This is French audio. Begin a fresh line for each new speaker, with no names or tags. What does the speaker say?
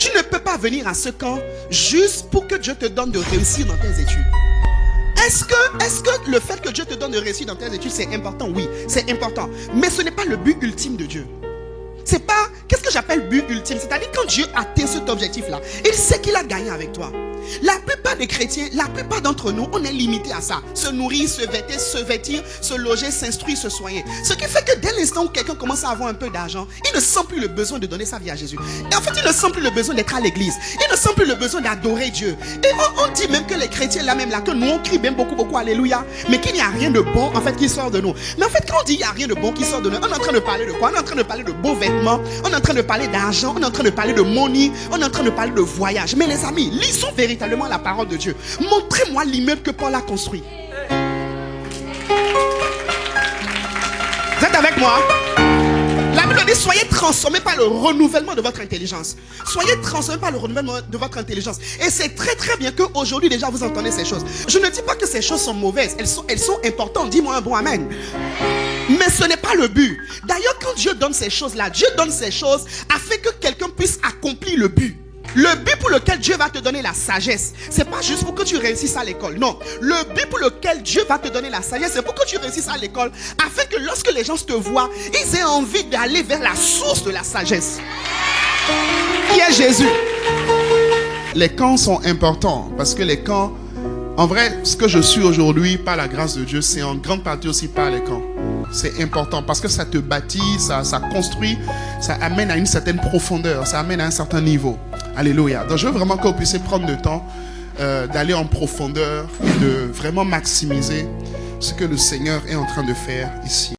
Tu ne peux pas venir à ce camp juste pour que Dieu te donne de réussir dans tes études. Est-ce que le fait que Dieu te donne de réussir dans tes études, c'est important? Oui, c'est important. Mais ce n'est pas le but ultime de Dieu. C'est pas, qu'est-ce que j'appelle but ultime? C'est-à-dire quand Dieu atteint cet objectif-là, il sait qu'il a gagné avec toi. La plupart des chrétiens, la plupart d'entre nous, on est limité à ça. Se nourrir, se vêtir, se loger, s'instruire, se soigner. Ce qui fait que dès l'instant où quelqu'un commence à avoir un peu d'argent, il ne sent plus le besoin de donner sa vie à Jésus. Et en fait, il ne sent plus le besoin d'être à l'église. Il ne sent plus le besoin d'adorer Dieu. Et on dit même que les chrétiens là même là, que nous on crie bien beaucoup alléluia, mais qu'il n'y a rien de bon en fait qui sort de nous. Mais en fait, quand on dit il n'y a rien de bon qui sort de nous, on est en train de parler de quoi? On est en train de parler de beaux vêtements, on est en train de parler d'argent, on est en train de parler de money, on est en train de parler de voyage. Mais les amis, lisons véritablement la parole de Dieu. Montrez-moi l'immeuble que Paul a construit. Vous êtes avec moi? La Bible dit soyez transformés par le renouvellement de votre intelligence. Soyez transformés par le renouvellement de votre intelligence. Et c'est très bien qu'aujourd'hui déjà vous entendez ces choses. Je ne dis pas que ces choses sont mauvaises. Elles sont importantes. Dis-moi un bon amen. Mais ce n'est pas le but. D'ailleurs, quand Dieu donne ces choses-là, Dieu donne ces choses afin que quelqu'un puisse accomplir le but. Le but pour lequel Dieu va te donner la sagesse, c'est pas juste pour que tu réussisses à l'école. Non, le but pour lequel Dieu va te donner la sagesse, c'est pour que tu réussisses à l'école, afin que lorsque les gens te voient, ils aient envie d'aller vers la source de la sagesse, qui est Jésus.
Les camps sont importants parce que les camps, en vrai, ce que je suis aujourd'hui par la grâce de Dieu, c'est en grande partie aussi par les camps. C'est important parce que ça te bâtit, ça construit, ça amène à une certaine profondeur, ça amène à un certain niveau. Alléluia. Donc je veux vraiment que vous puissiez prendre le temps d'aller en profondeur et de vraiment maximiser ce que le Seigneur est en train de faire ici.